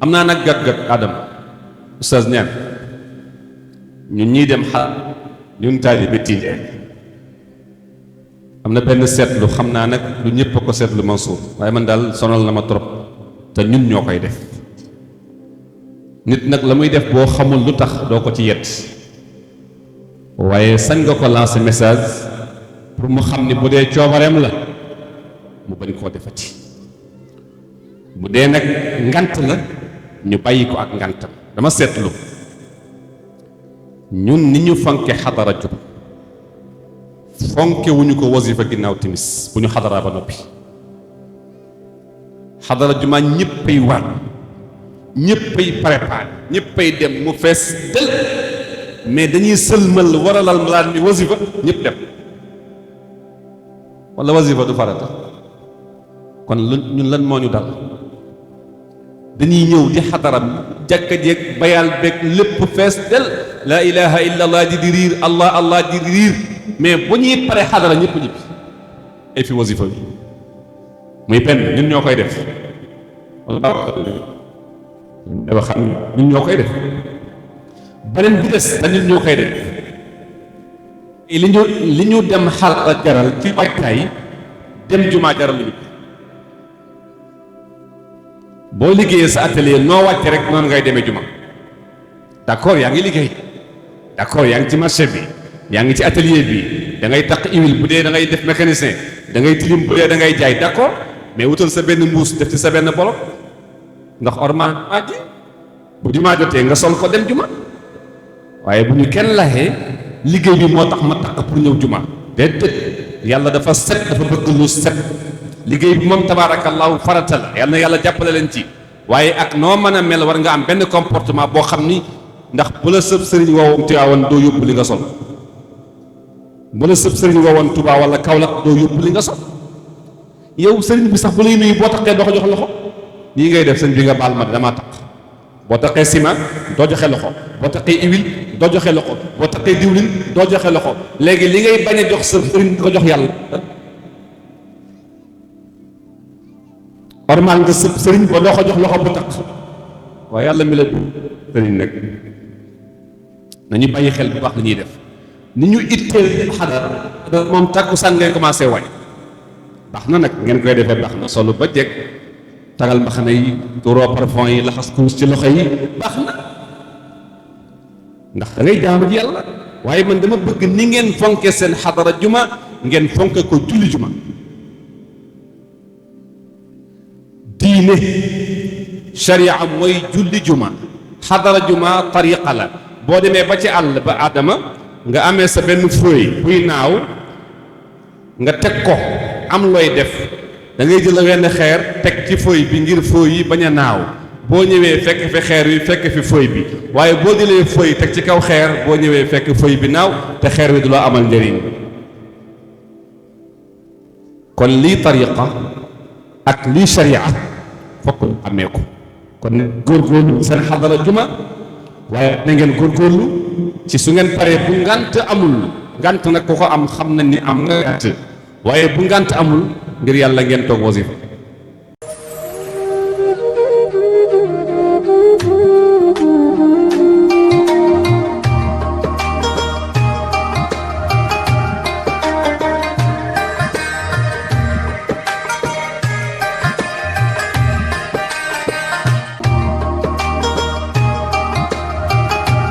am naa nag gat-gat Adam oustaz neen ñun ñii dem ñun taalibe Tijaan am na benn seetlu xam naa nag lu ñëpp a ko seetlu Mansour waaye man daal sonal na ma trop te ñun ñoo koy def nit nag la muy def boo xamul lu tax doo ko ci yett waaye sañ nga ko lancer message pour mu xam ni bu dee coobareem la mu bañ koo defati bu dee nag ngant la ñu bàyyi ko ak ngantam dama seetlu ñun ni ñu fonke xadara jub fonke wuñu ko wasifa ginnaaw timis bu ñu xadaraa ba noppi xadara juma ñëppay war ñëppay préparé ñëppay dem mu fees del mais dañuy sëlmal waralal malaan mi wasifa ñëpp dem wala wasifa du farata kon ñun lan moo ñu dal dañuy ñëw di xadaram jàkka jeeg bayal beeg lépp fees del laa ilaha illa allah di riir allah allah di riir mais bu ñuy pare xadara ñëpp ñibbi et fi wasifa bi muy benn ñun ñoo koy def dafa xam ñun ñoo koy def beneen bi des ñun ñoo koy def li ñu dem xal jaral ci waajtaay dem jumaa jaral ñu boo liggéeyee sa atelier noo wàcce rek noonu ngay demee juma d'accord yaa ngi liggéey d'accord yaa ngi ci marché bi yaa ngi ci atelier bi da ngay taq huile bu dee da ngay def mécanicien da ngay tilim bu dee da ngay jaay d'accord mais wutal sa benn mbuus def ci sa benn bolok ndax orman ji bu jumaa jotee nga sol ko dem juma waaye bu ñu kenn laxee liggéey bi moo tax ma taq pour ñëw juma déedéet yàlla dafa set dafa bëgg lu set liggéey bi moom tabaarakallaahu farata la yal na yàlla jàppale leen ci waaye ak noo mën a mel war nga am benn comportement boo xam ni ndax bu la sëb sëriñ woowoon Tiwaawan doo yóbbu li nga sol bu la sëb sëriñ woowoon Tuubaa wala Kawlax doo yóbbu li nga sol yow sëriñ bi sax bu lay nuyu boo taqee doo ko jox loxo nii ngay def sëñ bi nga baal ma damaa taq boo taqee ciment doo joxe loxo boo taqee huile doo joxe loxo boo taqee diwlin doo joxe loxo léegi li ngay bañ a jox sa sëriñ di ko jox yàlla ormal nga sëb sëriñ ba doo ko jox loxo bu taq waaye yàlla mi la sëriñ nag nañu bàyyi xel bu baax li ñuy def ni ñu itteel xadara moom tàkkusaan ngay commencé waay baax na nag ngeen koy defee baax na solo ba jekk tagal mbaxana yi tuuroo parfum yi laxas kurus ci loxo yi baax na ndax da ngay jaamu ji yàlla waaye man dama bëgg ni ngeen fonke seen xadara juma ngeen fonke ko julli juma diine sharia mooy julli juma xadara juma tariqa la boo demee ba ci àll ba Adama nga amee sa benn feuille buy naaw nga teg ko am looy def da ngay jël wenn xeer teg ci feuille bi ngir feuille yi bañ a naaw boo ñëwee fekk fi xeer yi fekk fi feuille bi waaye boo jëlee feuille teg ci kaw xeer boo ñëwee fekk feuille bi naaw te xeer wi du la amal njëriñ kon lii tariqa ak lii sharia fokk amee ko kon góorgóorlu seen xadara juma waaye na ngeen góorgóorlu ci su ngeen paree bu ngant amul ngant nag ku ko am xam na ni am nga ngant waaye bu ngant amul ngir yàlla ngeen toog wasifa